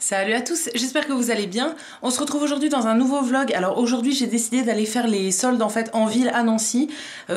Salut à tous, j'espère que vous allez bien. On se retrouve aujourd'hui dans un nouveau vlog. Alors aujourd'hui j'ai décidé d'aller faire les soldes en fait en ville à Nancy.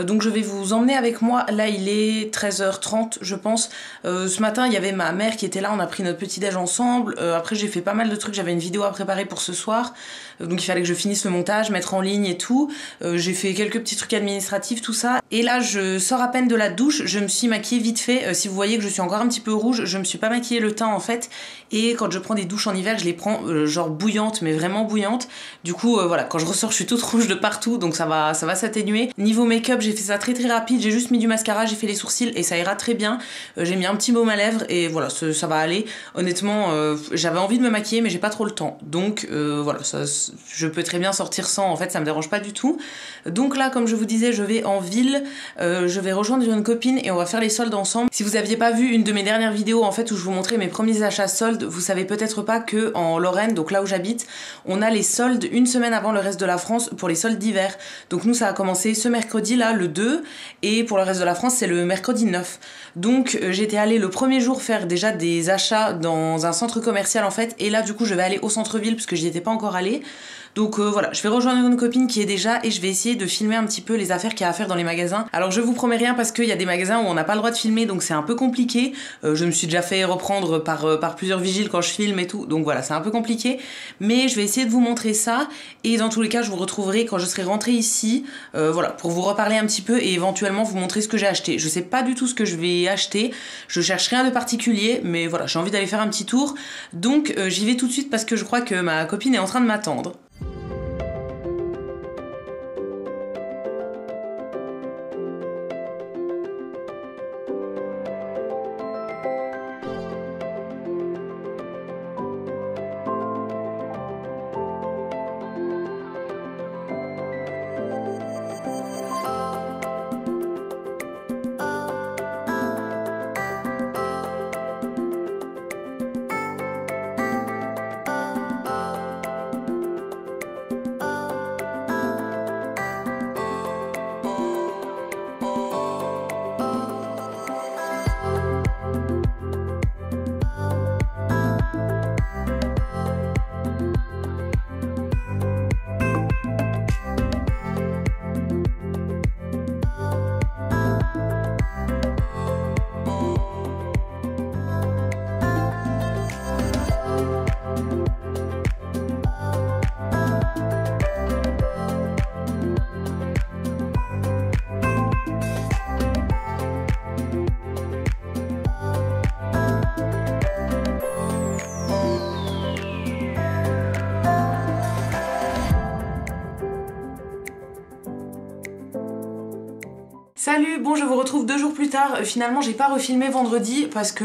Donc je vais vous emmener avec moi. Là il est 13h30 je pense. Ce matin il y avait ma mère qui était là, on a pris notre petit déj ensemble. Après j'ai fait pas mal de trucs, j'avais une vidéo à préparer pour ce soir. Donc il fallait que je finisse le montage, mettre en ligne et tout. J'ai fait quelques petits trucs administratifs, tout ça. Et là je sors à peine de la douche, je me suis maquillée vite fait. Si vous voyez que je suis encore un petit peu rouge, je me suis pas maquillée le teint en fait. Et quand je prends des douches en hiver, je les prends genre bouillantes, mais vraiment bouillantes. Du coup, voilà, quand je ressors, je suis toute rouge de partout, donc ça va s'atténuer. Niveau make-up, j'ai fait ça très rapide. J'ai juste mis du mascara, j'ai fait les sourcils et ça ira très bien. J'ai mis un petit baume à lèvres et voilà, ça va aller. Honnêtement, j'avais envie de me maquiller, mais j'ai pas trop le temps. Donc voilà, je peux très bien sortir sans. En fait, ça me dérange pas du tout. Donc là, comme je vous disais, je vais en ville. Je vais rejoindre une copine et on va faire les soldes ensemble. Si vous aviez pas vu une de mes dernières vidéos, en fait, où je vous montrais mes premiers achats soldes, vous savez peut-être pas que en Lorraine, donc là où j'habite, on a les soldes une semaine avant le reste de la France pour les soldes d'hiver. Donc nous ça a commencé ce mercredi là, le 2, et pour le reste de la France c'est le mercredi 9. Donc j'étais allée le premier jour faire déjà des achats dans un centre commercial en fait, et là du coup je vais aller au centre-ville parce que j'y étais pas encore allée. Donc voilà, je vais rejoindre une copine qui est déjà et je vais essayer de filmer un petit peu les affaires qu'il y a à faire dans les magasins. Alors je vous promets rien parce qu'il y a des magasins où on n'a pas le droit de filmer, donc c'est un peu compliqué. Je me suis déjà fait reprendre par plusieurs vigiles quand je filme et tout, donc voilà, c'est un peu compliqué. Mais je vais essayer de vous montrer ça et dans tous les cas je vous retrouverai quand je serai rentrée ici, voilà, pour vous reparler un petit peu et éventuellement vous montrer ce que j'ai acheté. Je sais pas du tout ce que je vais acheter, je cherche rien de particulier, mais voilà, j'ai envie d'aller faire un petit tour. Donc j'y vais tout de suite parce que je crois que ma copine est en train de m'attendre. Salut, bon je vous retrouve 2 jours plus tard. Finalement j'ai pas refilmé vendredi parce que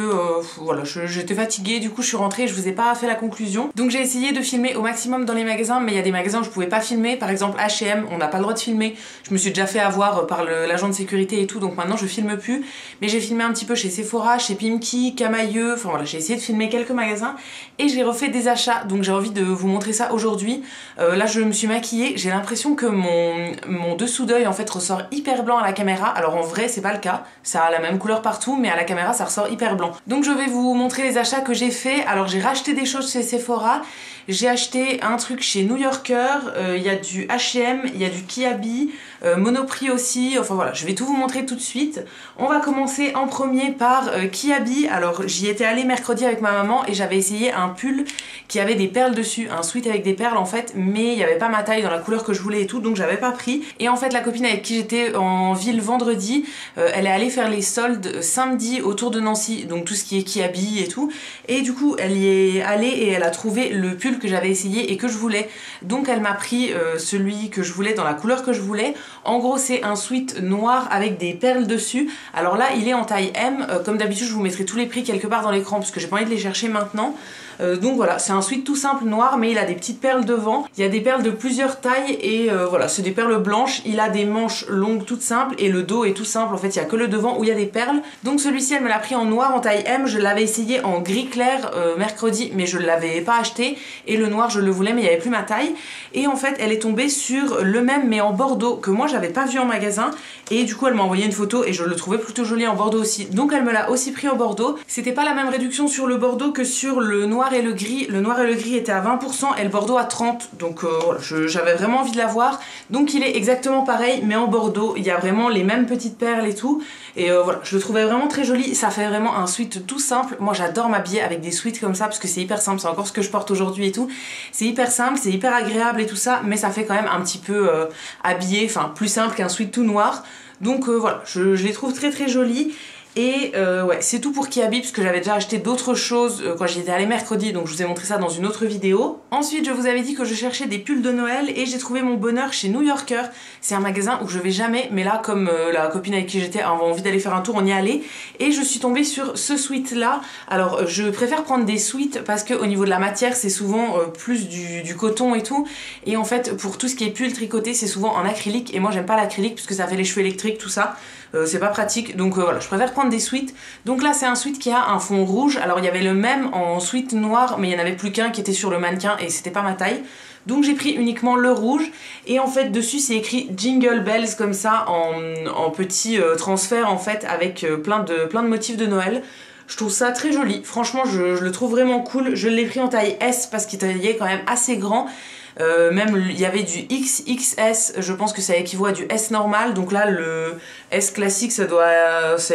voilà, j'étais fatiguée, du coup je suis rentrée et je vous ai pas fait la conclusion. Donc j'ai essayé de filmer au maximum dans les magasins, mais il y a des magasins où je pouvais pas filmer, par exemple H&M, on n'a pas le droit de filmer. Je me suis déjà fait avoir par l'agent de sécurité et tout, donc maintenant je filme plus. Mais j'ai filmé un petit peu chez Sephora, chez Pimki, Camailleux, enfin voilà, j'ai essayé de filmer quelques magasins et j'ai refait des achats, donc j'ai envie de vous montrer ça aujourd'hui. Là je me suis maquillée, j'ai l'impression que mon dessous d'œil en fait ressort hyper blanc à la caméra. Alors en vrai c'est pas le cas, ça a la même couleur partout mais à la caméra ça ressort hyper blanc. Donc je vais vous montrer les achats que j'ai fait. Alors j'ai racheté des choses chez Sephora, j'ai acheté un truc chez New Yorker, il y a du H&M, il y a du Kiabi, Monoprix aussi, enfin voilà, je vais tout vous montrer tout de suite. On va commencer en premier par Kiabi. Alors j'y étais allée mercredi avec ma maman et j'avais essayé un pull qui avait des perles dessus, un sweat avec des perles en fait, mais il n'y avait pas ma taille dans la couleur que je voulais et tout, donc j'avais pas pris. Et en fait la copine avec qui j'étais en ville vendredi, elle est allée faire les soldes samedi autour de Nancy, donc tout ce qui est Kiabi et tout, et du coup elle y est allée et elle a trouvé le pull que j'avais essayé et que je voulais, donc elle m'a pris celui que je voulais dans la couleur que je voulais. En gros c'est un sweat noir avec des perles dessus. Alors là il est en taille M, comme d'habitude je vous mettrai tous les prix quelque part dans l'écran parce que j'ai pas envie de les chercher maintenant. Donc voilà, c'est un sweat tout simple noir mais il a des petites perles devant. Il y a des perles de plusieurs tailles et voilà, c'est des perles blanches. Il a des manches longues toutes simples et le dos est tout simple. En fait, il n'y a que le devant où il y a des perles. Donc celui-ci, elle me l'a pris en noir en taille M. Je l'avais essayé en gris clair mercredi mais je ne l'avais pas acheté. Et le noir, je le voulais mais il n'y avait plus ma taille. Et en fait, elle est tombée sur le même mais en bordeaux que moi, j'avais pas vu en magasin. Et du coup, elle m'a envoyé une photo et je le trouvais plutôt joli en bordeaux aussi. Donc elle me l'a aussi pris en bordeaux. C'était pas la même réduction sur le bordeaux que sur le noir noir et le gris. Le noir et le gris était à 20% et le bordeaux à 30%. Donc voilà, j'avais vraiment envie de l'avoir. Donc il est exactement pareil mais en bordeaux. Il y a vraiment les mêmes petites perles et tout. Et voilà, je le trouvais vraiment très joli. Ça fait vraiment un sweat tout simple. Moi j'adore m'habiller avec des sweats comme ça parce que c'est hyper simple. C'est encore ce que je porte aujourd'hui et tout. C'est hyper simple, c'est hyper agréable et tout ça. Mais ça fait quand même un petit peu habillé, enfin plus simple qu'un sweat tout noir. Donc voilà, je les trouve très très jolis. Et ouais, c'est tout pour Kiabi parce que j'avais déjà acheté d'autres choses quand j'y étais allée mercredi, donc je vous ai montré ça dans une autre vidéo. Ensuite, je vous avais dit que je cherchais des pulls de Noël et j'ai trouvé mon bonheur chez New Yorker. C'est un magasin où je vais jamais, mais là, comme la copine avec qui j'étais avait envie d'aller faire un tour, on y allait. Et je suis tombée sur ce sweat là. Alors, je préfère prendre des sweats parce qu'au niveau de la matière, c'est souvent plus du coton et tout. Et en fait, pour tout ce qui est pull tricoté, c'est souvent en acrylique. Et moi, j'aime pas l'acrylique puisque ça fait les cheveux électriques, tout ça. C'est pas pratique, donc voilà, je préfère prendre des sweats. Donc là c'est un sweat qui a un fond rouge. Alors il y avait le même en sweat noir, mais il n'y en avait plus qu'un qui était sur le mannequin et c'était pas ma taille. Donc j'ai pris uniquement le rouge. Et en fait dessus c'est écrit Jingle Bells comme ça en petit transfert en fait avec plein de motifs de Noël. Je trouve ça très joli, franchement je le trouve vraiment cool. Je l'ai pris en taille S parce qu'il est quand même assez grand. Même il y avait du XXS, je pense que ça équivaut à du S normal, donc là le S classique ça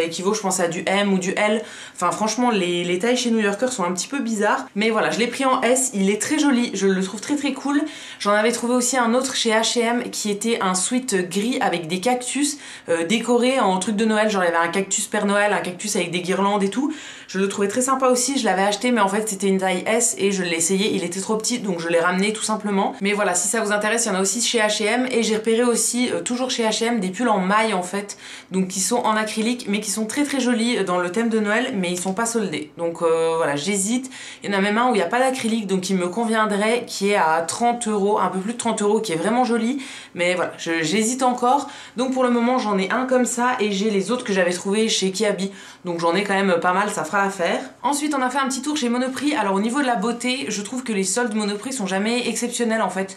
équivaut je pense à du M ou du L. Enfin franchement les tailles chez New Yorker sont un petit peu bizarres, mais voilà je l'ai pris en S, il est très joli, je le trouve très très cool. J'en avais trouvé aussi un autre chez H&M qui était un sweat gris avec des cactus décorés en truc de Noël, genre il y avait un cactus Père Noël, un cactus avec des guirlandes et tout. Je le trouvais très sympa aussi, je l'avais acheté mais en fait c'était une taille S et je l'ai essayé, il était trop petit donc je l'ai ramené tout simplement. Mais voilà, si ça vous intéresse, il y en a aussi chez H&M et j'ai repéré aussi, toujours chez H&M, des pulls en maille en fait, donc qui sont en acrylique mais qui sont très très jolis dans le thème de Noël mais ils sont pas soldés. Donc voilà, j'hésite. Il y en a même un où il n'y a pas d'acrylique donc il me conviendrait, qui est à 30 €, un peu plus de 30 €, qui est vraiment joli. Mais voilà, j'hésite encore. Donc pour le moment j'en ai un comme ça et j'ai les autres que j'avais trouvé chez Kiabi. Donc j'en ai quand même pas mal, ça fera l'affaire. Ensuite on a fait un petit tour chez Monoprix. Alors au niveau de la beauté, je trouve que les soldes Monoprix sont jamais exceptionnels en fait.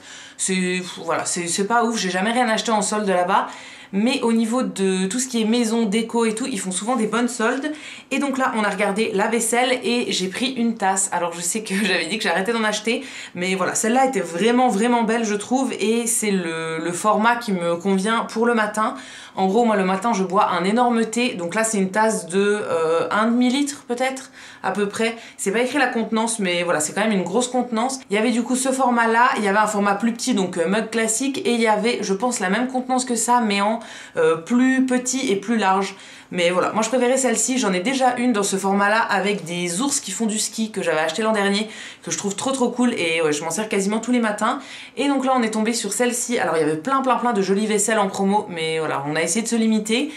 Voilà, c'est pas ouf, j'ai jamais rien acheté en solde là-bas. Mais au niveau de tout ce qui est maison, déco et tout, ils font souvent des bonnes soldes. Et donc là, on a regardé la vaisselle et j'ai pris une tasse. Alors je sais que j'avais dit que j'arrêtais d'en acheter, mais voilà, celle-là était vraiment vraiment belle je trouve. Et c'est le format qui me convient pour le matin. En gros, moi le matin, je bois un énorme thé. Donc là, c'est une tasse de 1,5 litre peut-être, à peu près. C'est pas écrit la contenance, mais voilà, c'est quand même une grosse contenance. Il y avait du coup ce format-là, il y avait un format plus petit, donc mug classique, et il y avait, je pense, la même contenance que ça, mais en plus petit et plus large. Mais voilà, moi je préférais celle-ci, j'en ai déjà une dans ce format-là avec des ours qui font du ski que j'avais acheté l'an dernier, que je trouve trop trop cool et ouais, je m'en sers quasiment tous les matins. Et donc là on est tombé sur celle-ci. Alors il y avait plein de jolies vaisselles en promo, mais voilà, on a essayé de se limiter.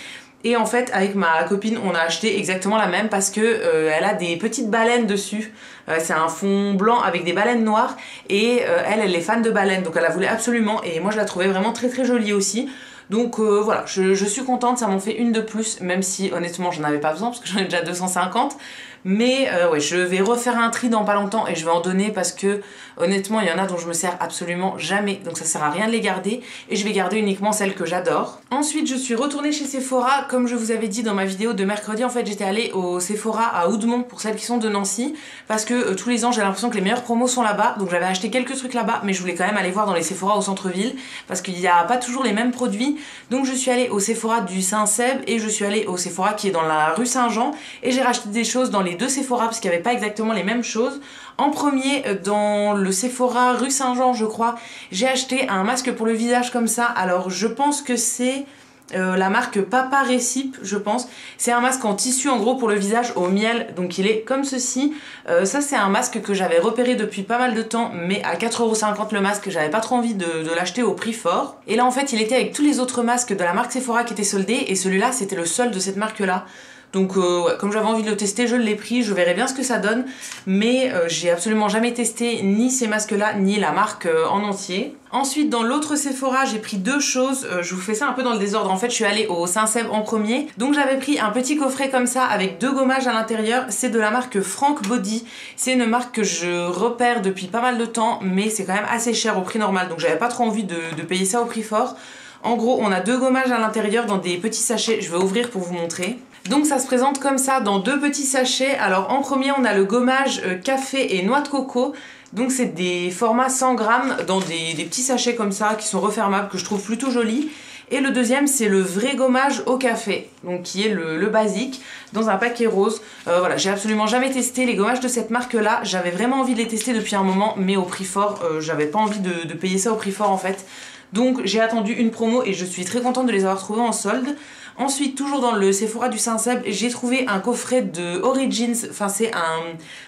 Et en fait avec ma copine on a acheté exactement la même parce que elle a des petites baleines dessus. C'est un fond blanc avec des baleines noires et elle est fan de baleines, donc elle la voulait absolument et moi je la trouvais vraiment très très jolie aussi. Donc voilà, je suis contente, ça m'en fait une de plus, même si honnêtement j'en avais pas besoin parce que j'en ai déjà 250. Mais ouais, je vais refaire un tri dans pas longtemps et je vais en donner parce que honnêtement il y en a dont je me sers absolument jamais, donc ça sert à rien de les garder et je vais garder uniquement celles que j'adore. Ensuite je suis retournée chez Sephora, comme je vous avais dit dans ma vidéo de mercredi. En fait j'étais allée au Sephora à Oudemont pour celles qui sont de Nancy parce que tous les ans j'ai l'impression que les meilleures promos sont là-bas, donc j'avais acheté quelques trucs là-bas mais je voulais quand même aller voir dans les Sephora au centre-ville parce qu'il n'y a pas toujours les mêmes produits. Donc je suis allée au Sephora du Saint-Seb et je suis allée au Sephora qui est dans la rue Saint-Jean et j'ai racheté des choses dans les deux Sephora parce qu'il n'y avait pas exactement les mêmes choses. En premier, dans le Sephora rue Saint-Jean je crois, j'ai acheté un masque pour le visage comme ça. Alors je pense que c'est la marque Papa Récip, je pense. C'est un masque en tissu en gros pour le visage au miel, donc il est comme ceci. Ça c'est un masque que j'avais repéré depuis pas mal de temps, mais à 4,50 € le masque, j'avais pas trop envie de l'acheter au prix fort. Et là en fait il était avec tous les autres masques de la marque Sephora qui étaient soldés et celui-là c'était le seul de cette marque là. Donc ouais, comme j'avais envie de le tester, je l'ai pris, je verrai bien ce que ça donne. Mais j'ai absolument jamais testé ni ces masques-là, ni la marque en entier. Ensuite, dans l'autre Sephora, j'ai pris deux choses. Je vous fais ça un peu dans le désordre. En fait, je suis allée au Saint-Seb en premier. Donc j'avais pris un petit coffret comme ça avec deux gommages à l'intérieur. C'est de la marque Frank Body. C'est une marque que je repère depuis pas mal de temps, mais c'est quand même assez cher au prix normal. Donc j'avais pas trop envie de payer ça au prix fort. En gros, on a deux gommages à l'intérieur dans des petits sachets. Je vais ouvrir pour vous montrer. Donc ça se présente comme ça dans 2 petits sachets. Alors en premier on a le gommage café et noix de coco. Donc c'est des formats 100 grammes dans des petits sachets comme ça qui sont refermables, que je trouve plutôt jolis. Et le deuxième c'est le vrai gommage au café, donc qui est le basique, dans un paquet rose. Voilà, j'ai absolument jamais testé les gommages de cette marque là, j'avais vraiment envie de les tester depuis un moment, mais au prix fort, j'avais pas envie de payer ça au prix fort en fait. Donc j'ai attendu une promo et je suis très contente de les avoir trouvés en solde. Ensuite, toujours dans le Sephora du Saint-Seb, j'ai trouvé un coffret de Origins, enfin c'est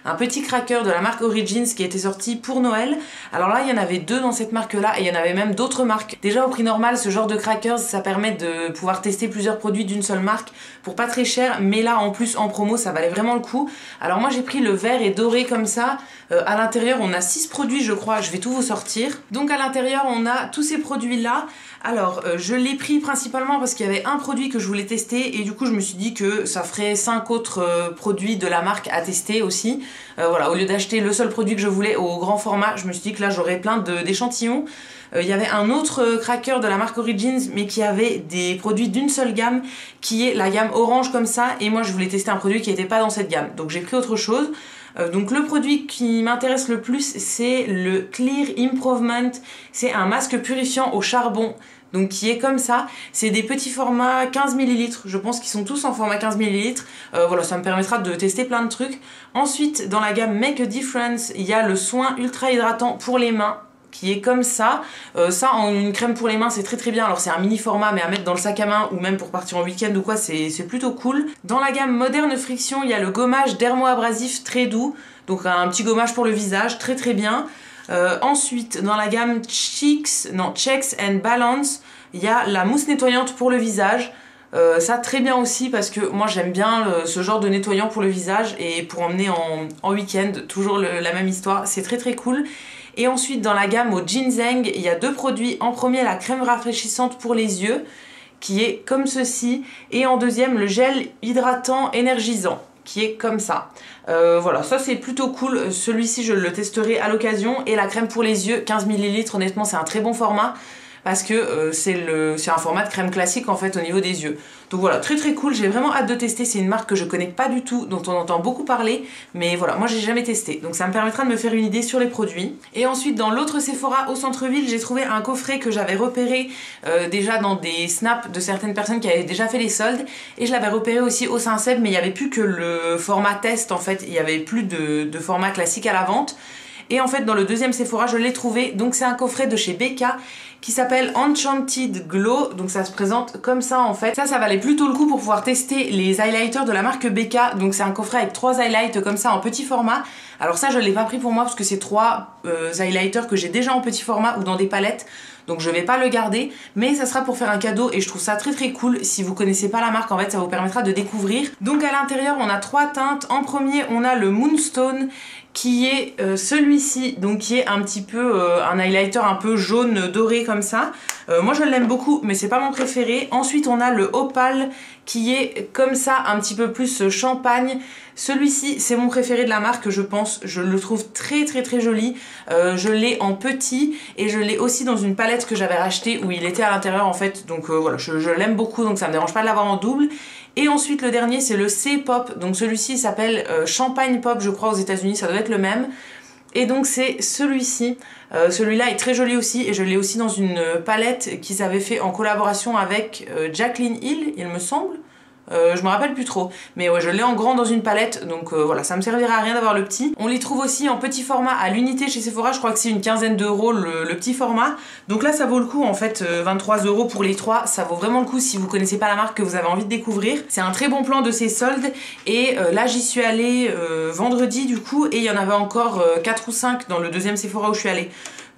un petit cracker de la marque Origins qui était sorti pour Noël. Alors là, il y en avait 2 dans cette marque-là et il y en avait même d'autres marques. Déjà au prix normal, ce genre de crackers, ça permet de pouvoir tester plusieurs produits d'une seule marque pour pas très cher, mais là en plus en promo, ça valait vraiment le coup. Alors moi j'ai pris le vert et doré comme ça. À l'intérieur, on a 6 produits je crois, je vais tout vous sortir. Donc à l'intérieur, on a tous ces produits-là. Alors, je l'ai pris principalement parce qu'il y avait un produit que je voulais tester et du coup je me suis dit que ça ferait 5 autres produits de la marque à tester aussi. Voilà, au lieu d'acheter le seul produit que je voulais au grand format, je me suis dit que là j'aurais plein d'échantillons. Il y avait un autre cracker de la marque Origins mais qui avait des produits d'une seule gamme qui est la gamme orange comme ça, et moi je voulais tester un produit qui n'était pas dans cette gamme, donc j'ai pris autre chose. Donc le produit qui m'intéresse le plus c'est le Clear Improvement, c'est un masque purifiant au charbon, donc qui est comme ça, c'est des petits formats 15 ml, je pense qu'ils sont tous en format 15 ml, voilà, ça me permettra de tester plein de trucs. Ensuite dans la gamme Make a Difference, il y a le soin ultra hydratant pour les mains, qui est comme ça. Ça en une crème pour les mains c'est très bien, alors c'est un mini format mais à mettre dans le sac à main ou même pour partir en week-end ou quoi, c'est plutôt cool. Dans la gamme Moderne Friction, il y a le gommage dermo-abrasif très doux, donc un petit gommage pour le visage, très bien. Ensuite dans la gamme Checks and Balance, il y a la mousse nettoyante pour le visage. Ça très bien aussi parce que moi j'aime bien ce genre de nettoyant pour le visage et pour emmener en week-end, toujours la même histoire, c'est très cool. Et ensuite dans la gamme au ginseng, il y a 2 produits. En premier la crème rafraîchissante pour les yeux qui est comme ceci, et en deuxième le gel hydratant énergisant qui est comme ça. Voilà, ça c'est plutôt cool, celui-ci je le testerai à l'occasion. Et la crème pour les yeux 15 ml, honnêtement c'est un très bon format parce que c'est un format de crème classique en fait au niveau des yeux. Donc voilà, très cool, j'ai vraiment hâte de tester. C'est une marque que je connais pas du tout, dont on entend beaucoup parler, mais voilà, moi j'ai jamais testé, donc ça me permettra de me faire une idée sur les produits. Et ensuite dans l'autre Sephora au centre-ville, j'ai trouvé un coffret que j'avais repéré déjà dans des snaps de certaines personnes qui avaient déjà fait les soldes, et je l'avais repéré aussi au Saint-Seb, mais il n'y avait plus que le format test en fait, il n'y avait plus de format classique à la vente. Et en fait dans le deuxième Sephora je l'ai trouvé, donc c'est un coffret de chez Becca qui s'appelle Enchanted Glow, donc ça se présente comme ça en fait. Ça valait plutôt le coup pour pouvoir tester les highlighters de la marque Becca, donc c'est un coffret avec 3 highlights comme ça en petit format. Alors ça je l'ai pas pris pour moi parce que c'est 3 highlighters que j'ai déjà en petit format ou dans des palettes, donc je vais pas le garder, mais ça sera pour faire un cadeau et je trouve ça très cool. Si vous connaissez pas la marque en fait, ça vous permettra de découvrir. Donc à l'intérieur on a 3 teintes. En premier on a le Moonstone qui est celui-ci, donc qui est un petit peu un highlighter un peu jaune doré comme ça. Moi je l'aime beaucoup mais c'est pas mon préféré. Ensuite on a le Opal qui est comme ça, un petit peu plus champagne. Celui-ci c'est mon préféré de la marque je pense, je le trouve très joli. Je l'ai en petit et je l'ai aussi dans une palette que j'avais rachetée où il était à l'intérieur en fait, donc voilà, je l'aime beaucoup, donc ça me dérange pas de l'avoir en double. Et ensuite le dernier c'est le C-Pop, donc celui-ci s'appelle Champagne Pop je crois aux États-Unis, ça doit être le même. Et donc c'est celui-ci, celui-là est très joli aussi et je l'ai aussi dans une palette qu'ils avaient fait en collaboration avec Jaclyn Hill il me semble. Je me rappelle plus trop, mais ouais je l'ai en grand dans une palette, donc voilà, ça me servira à rien d'avoir le petit. On les trouve aussi en petit format à l'unité chez Sephora, je crois que c'est une quinzaine d'euros le petit format, donc là ça vaut le coup en fait, 23 € pour les 3, ça vaut vraiment le coup si vous connaissez pas la marque, que vous avez envie de découvrir. C'est un très bon plan de ces soldes, et là j'y suis allée vendredi du coup, et il y en avait encore 4 ou 5 dans le deuxième Sephora où je suis allée.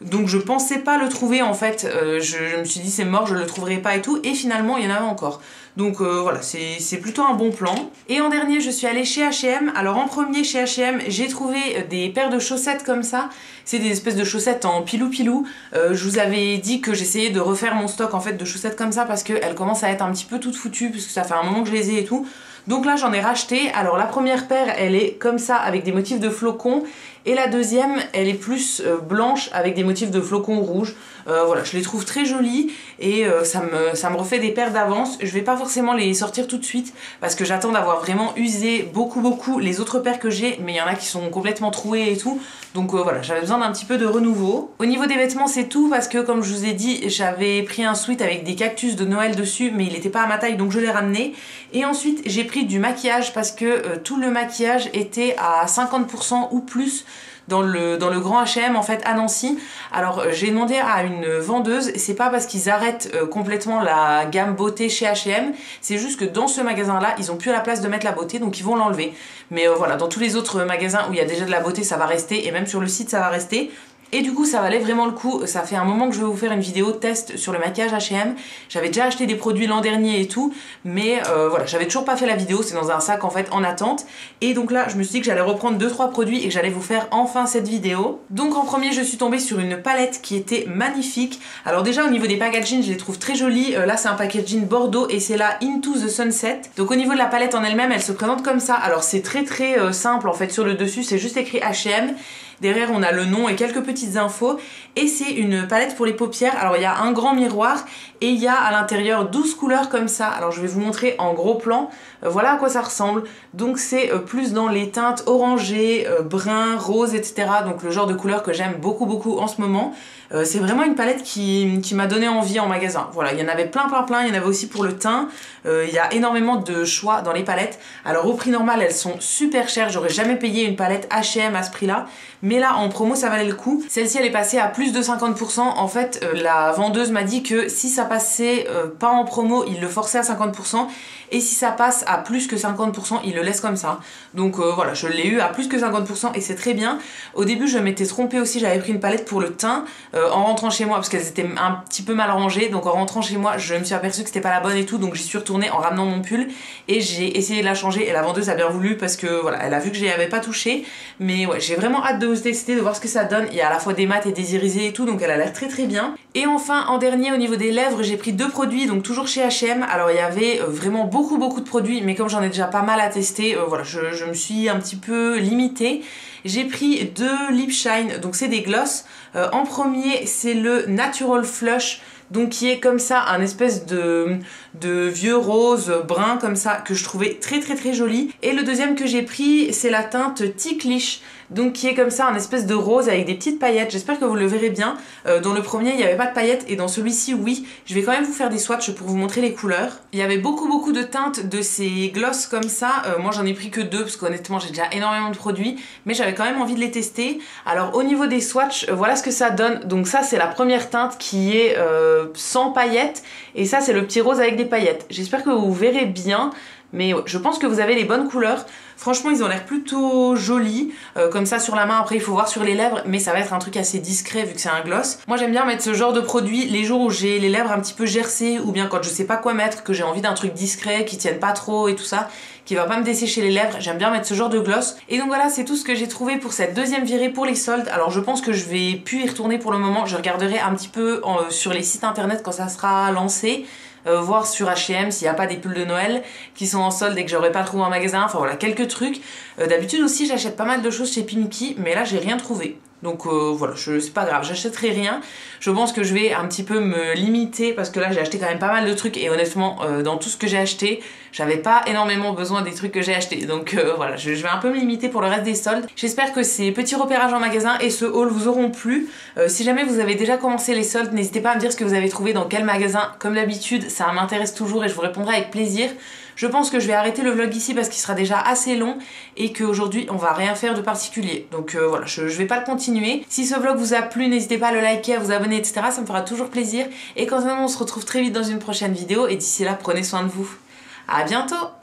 Donc je pensais pas le trouver en fait, je me suis dit c'est mort, je le trouverai pas et tout, et finalement il y en avait encore. Donc voilà, c'est plutôt un bon plan. Et en dernier je suis allée chez H&M. Alors en premier chez H&M j'ai trouvé des paires de chaussettes comme ça. C'est des espèces de chaussettes en pilou. Je vous avais dit que j'essayais de refaire mon stock en fait de chaussettes comme ça parce qu'elles commencent à être un petit peu toutes foutues puisque ça fait un moment que je les ai et tout. Donc là j'en ai racheté. Alors la première paire elle est comme ça avec des motifs de flocons Et la deuxième, elle est plus blanche avec des motifs de flocons rouges. Voilà, je les trouve très jolies et ça me refait des paires d'avance. Je vais pas forcément les sortir tout de suite parce que j'attends d'avoir vraiment usé beaucoup les autres paires que j'ai, mais il y en a qui sont complètement trouées et tout. Donc voilà, j'avais besoin d'un petit peu de renouveau. Au niveau des vêtements, c'est tout parce que comme je vous ai dit, j'avais pris un sweat avec des cactus de Noël dessus, mais il n'était pas à ma taille donc je l'ai ramené. Et ensuite, j'ai pris du maquillage parce que tout le maquillage était à 50% ou plus dans le grand H&M en fait à Nancy. Alors j'ai demandé à une vendeuse, et c'est pas parce qu'ils arrêtent complètement la gamme beauté chez H&M, c'est juste que dans ce magasin là ils ont plus la place de mettre la beauté donc ils vont l'enlever. Mais voilà, dans tous les autres magasins où il y a déjà de la beauté ça va rester, et même sur le site ça va rester. Et du coup ça valait vraiment le coup. Ça fait un moment que je vais vous faire une vidéo test sur le maquillage H&M. J'avais déjà acheté des produits l'an dernier et tout, mais voilà, j'avais toujours pas fait la vidéo, c'est dans un sac en fait en attente. Et donc là je me suis dit que j'allais reprendre 2-3 produits et que j'allais vous faire enfin cette vidéo. Donc en premier je suis tombée sur une palette qui était magnifique. Alors déjà au niveau des packaging je les trouve très jolis. Là c'est un packaging bordeaux et c'est là Into the Sunset. Donc au niveau de la palette en elle-même elle se présente comme ça. Alors c'est très simple en fait, sur le dessus c'est juste écrit H&M. Derrière on a le nom et quelques petites infos et c'est une palette pour les paupières. Alors il y a un grand miroir et il y a à l'intérieur 12 couleurs comme ça. Alors je vais vous montrer en gros plan, voilà à quoi ça ressemble. Donc c'est plus dans les teintes orangées, brun, rose, etc. Donc le genre de couleur que j'aime beaucoup en ce moment. C'est vraiment une palette qui m'a donné envie en magasin. Voilà, il y en avait plein, il y en avait aussi pour le teint. Il y a énormément de choix dans les palettes. Alors au prix normal elles sont super chères, j'aurais jamais payé une palette H&M à ce prix là. Mais là en promo ça valait le coup. Celle-ci elle est passée à plus de 50%. En fait la vendeuse m'a dit que si ça passait pas en promo, il le forçait à 50%. Et si ça passe à plus que 50%, il le laisse comme ça. Donc voilà, je l'ai eu à plus que 50% et c'est très bien. Au début je m'étais trompée aussi, j'avais pris une palette pour le teint en rentrant chez moi parce qu'elles étaient un petit peu mal rangées. Donc en rentrant chez moi je me suis aperçue que c'était pas la bonne et tout, donc j'y suis retournée en ramenant mon pull et j'ai essayé de la changer et la vendeuse a bien voulu parce que voilà, elle a vu que j'y avais pas touché. Mais ouais, j'ai vraiment hâte de vous tester, de voir ce que ça donne. Il y a à la fois des mats et des irisés et tout, donc elle a l'air très bien. Et enfin en dernier au niveau des lèvres j'ai pris deux produits, donc toujours chez H&M. Alors il y avait vraiment beaucoup de produits, mais comme j'en ai déjà pas mal à tester, voilà, je me suis un petit peu limitée. J'ai pris deux lip shine, donc c'est des gloss. En premier c'est le Natural Flush, donc qui est comme ça un espèce de vieux rose brun comme ça que je trouvais très joli. Et le deuxième que j'ai pris c'est la teinte Ticklish, donc qui est comme ça un espèce de rose avec des petites paillettes. J'espère que vous le verrez bien. Dans le premier il n'y avait pas de paillettes et dans celui-ci oui. Je vais quand même vous faire des swatchs pour vous montrer les couleurs. Il y avait beaucoup de teintes de ces gloss comme ça. Moi j'en ai pris que deux parce qu'honnêtement j'ai déjà énormément de produits, mais j'avais quand même envie de les tester. Alors au niveau des swatchs, voilà ce que ça donne. Donc ça c'est la première teinte qui est sans paillettes et ça c'est le petit rose avec des paillettes. J'espère que vous verrez bien. Mais ouais, je pense que vous avez les bonnes couleurs. Franchement ils ont l'air plutôt jolis comme ça sur la main. Après il faut voir sur les lèvres, mais ça va être un truc assez discret vu que c'est un gloss. Moi j'aime bien mettre ce genre de produit les jours où j'ai les lèvres un petit peu gercées, ou bien quand je sais pas quoi mettre, que j'ai envie d'un truc discret qui tienne pas trop et tout ça, qui va pas me dessécher les lèvres. J'aime bien mettre ce genre de gloss. Et donc voilà, c'est tout ce que j'ai trouvé pour cette deuxième virée pour les soldes. Alors je pense que je vais plus y retourner pour le moment. Je regarderai un petit peu sur les sites internet quand ça sera lancé. Voir sur H&M s'il n'y a pas des pulls de Noël qui sont en solde et que j'aurais pas trouvé en magasin. Enfin voilà, quelques trucs. D'habitude aussi j'achète pas mal de choses chez Pimki, mais là j'ai rien trouvé. Donc voilà, c'est pas grave, j'achèterai rien. Je pense que je vais un petit peu me limiter parce que là j'ai acheté quand même pas mal de trucs et honnêtement dans tout ce que j'ai acheté, j'avais pas énormément besoin des trucs que j'ai achetés. Donc voilà, je vais un peu me limiter pour le reste des soldes. J'espère que ces petits repérages en magasin et ce haul vous auront plu. Si jamais vous avez déjà commencé les soldes, n'hésitez pas à me dire ce que vous avez trouvé dans quel magasin. Comme d'habitude, ça m'intéresse toujours et je vous répondrai avec plaisir. Je pense que je vais arrêter le vlog ici parce qu'il sera déjà assez long et qu'aujourd'hui on va rien faire de particulier. Donc voilà, je vais pas le continuer. Si ce vlog vous a plu, n'hésitez pas à le liker, à vous abonner, etc. Ça me fera toujours plaisir. Et quant à nous, on se retrouve très vite dans une prochaine vidéo et d'ici là, prenez soin de vous. À bientôt!